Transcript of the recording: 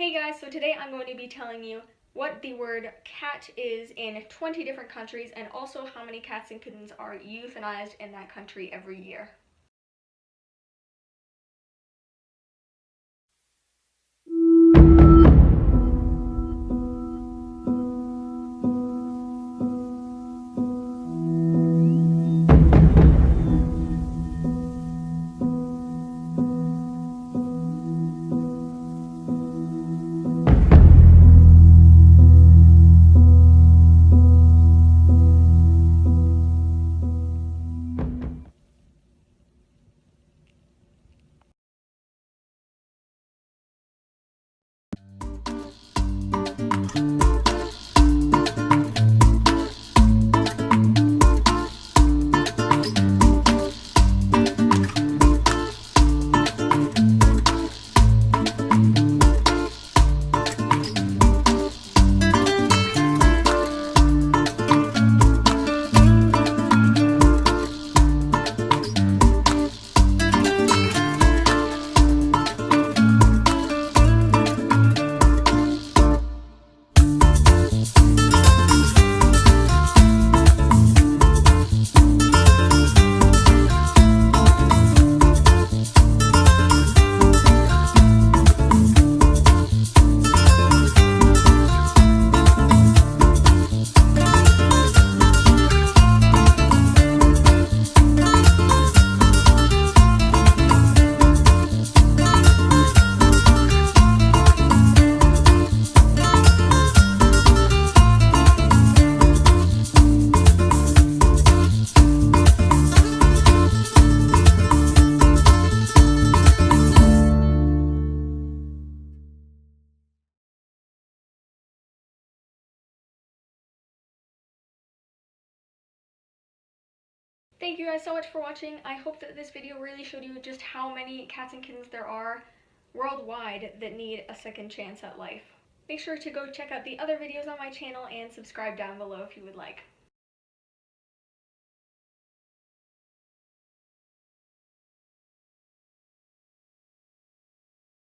Hey guys, so today I'm going to be telling you what the word cat is in 20 different countries and also how many cats and kittens are euthanized in that country every year. Thank you guys so much for watching. I hope that this video really showed you just how many cats and kittens there are worldwide that need a second chance at life. Make sure to go check out the other videos on my channel and subscribe down below if you would like.